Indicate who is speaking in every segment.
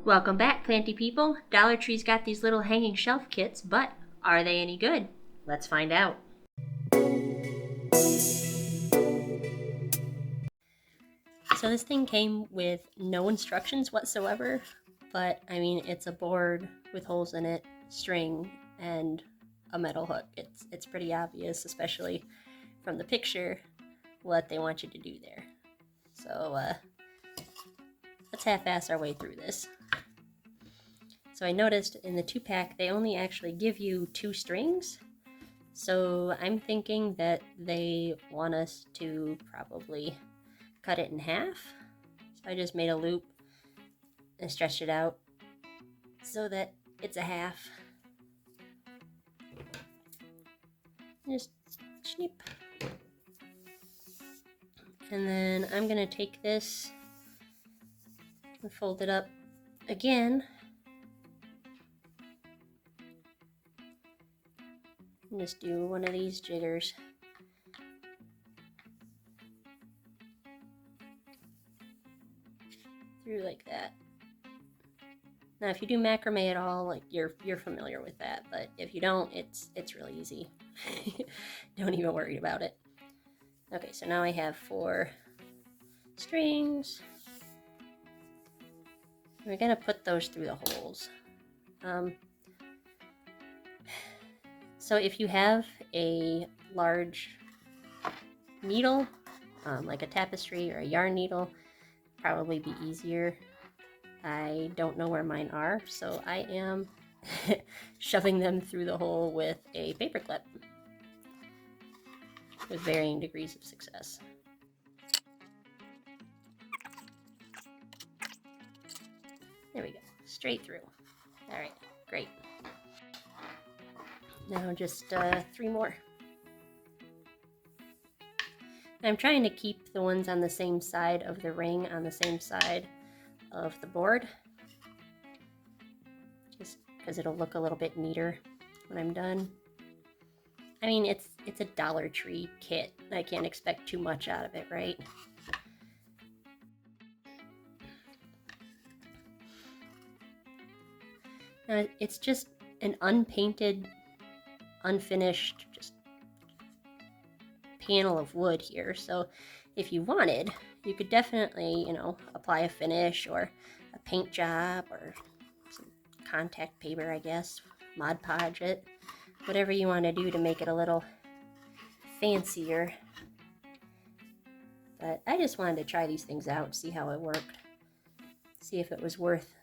Speaker 1: Welcome back, planty people. Dollar Tree's got these little hanging shelf kits, but are they any good? Let's find out. So this thing came with no instructions whatsoever, but I mean, it's a board with holes in it, string, and a metal hook. It's pretty obvious, especially from the picture, what they want you to do there. So let's half-ass our way through this. So I noticed in the 2-pack, they only actually give you 2 strings. So I'm thinking that they want us to probably cut it in half. So I just made a loop and stretched it out so that it's a half. Just snip. And then I'm gonna take this and fold it up again. And just do one of these jiggers. Through like that. Now if you do macrame at all, like you're familiar with that, but if you don't, it's really easy. Don't even worry about it. Okay, so now I have 4 strings. We're gonna put those through the holes. So if you have a large needle, like a tapestry or a yarn needle, probably be easier. I don't know where mine are, so I am shoving them through the hole with a paper clip with varying degrees of success. There we go, straight through. All right, great. Now just 3 more. I'm trying to keep the ones on the same side of the ring on the same side of the board, just because it'll look a little bit neater when I'm done. I mean, it's a Dollar Tree kit. I can't expect too much out of it, right? It's just an unpainted, unfinished, just panel of wood here. So if you wanted, you could definitely, apply a finish or a paint job or some contact paper, I guess, Mod Podge it, whatever you want to do to make it a little fancier. But I just wanted to try these things out, see how it worked, see if it was worth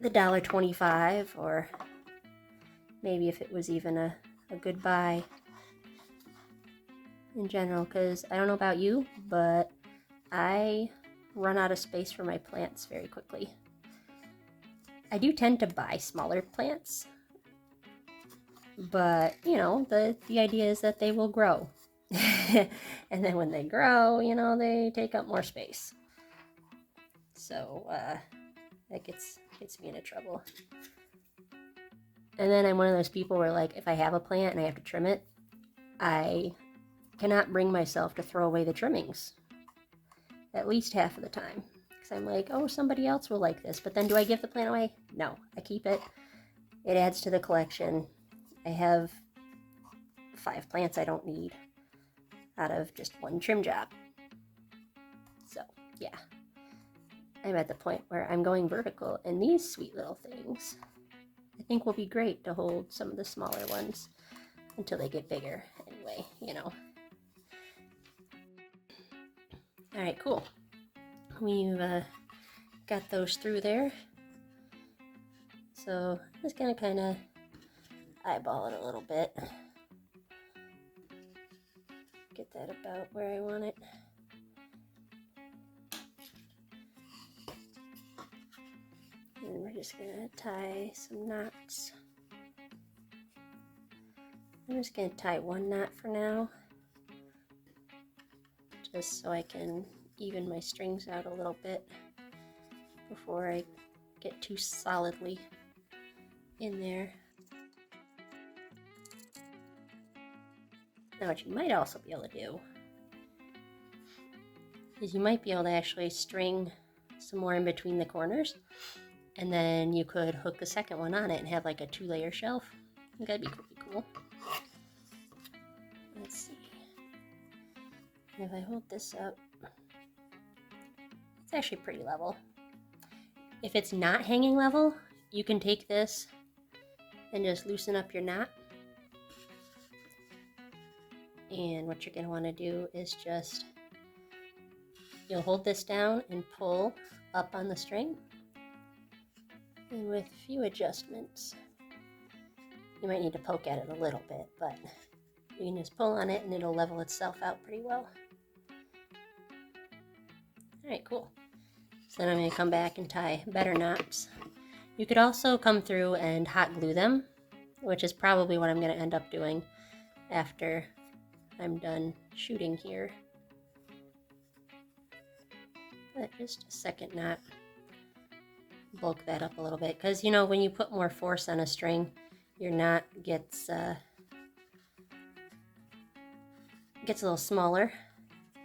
Speaker 1: the $1.25, or maybe if it was even a good buy in general, because I don't know about you, but I run out of space for my plants very quickly. I do tend to buy smaller plants, but the idea is that they will grow. And then when they grow, they take up more space. So that gets me into trouble. And then I'm one of those people where, like, if I have a plant and I have to trim it, I cannot bring myself to throw away the trimmings at least half of the time, because I'm like, oh, somebody else will like this. But then do I give the plant away? No, I keep it. It adds to the collection. I have 5 plants I don't need out of just 1 trim job. So yeah, I'm at the point where I'm going vertical, and these sweet little things I think will be great to hold some of the smaller ones until they get bigger anyway, All right, cool. We've got those through there. So I'm just gonna kind of eyeball it a little bit. Get that about where I want it. And we're just gonna tie some knots. I'm just gonna tie 1 knot for now, just so I can even my strings out a little bit before I get too solidly in there. Now what you might also be able to do is you might be able to actually string some more in between the corners. And then you could hook the second one on it and have like a 2-layer shelf. I think that'd be pretty cool. Let's see. If I hold this up, it's actually pretty level. If it's not hanging level, you can take this and just loosen up your knot. And what you're going to want to do is just, you'll hold this down and pull up on the string. And with a few adjustments, you might need to poke at it a little bit, but you can just pull on it and it'll level itself out pretty well. Alright, cool. So then I'm going to come back and tie better knots. You could also come through and hot glue them, which is probably what I'm going to end up doing after I'm done shooting here. But just a second knot. Bulk that up a little bit, because you know when you put more force on a string, your knot gets a little smaller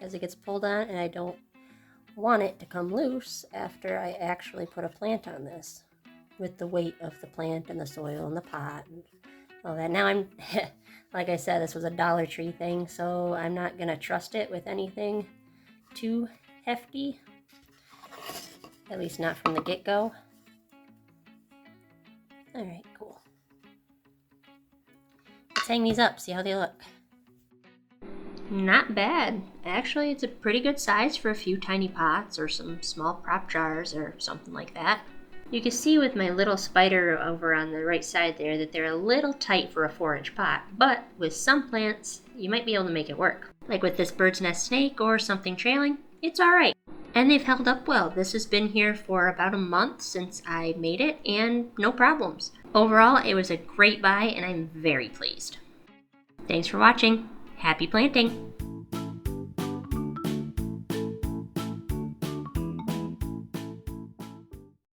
Speaker 1: as it gets pulled on, and I don't want it to come loose after I actually put a plant on this with the weight of the plant and the soil and the pot and all that. Now I'm like I said, this was a Dollar Tree thing, so I'm not gonna trust it with anything too hefty. At least not from the get-go. Alright, cool. Let's hang these up, see how they look. Not bad. Actually, it's a pretty good size for a few tiny pots or some small prop jars or something like that. You can see with my little spider over on the right side there that they're a little tight for a 4-inch pot, but with some plants, you might be able to make it work. Like with this bird's nest snake or something trailing, it's alright. And they've held up well. This has been here for about a month since I made it, and no problems. Overall, it was a great buy, and I'm very pleased. Thanks for watching. Happy planting!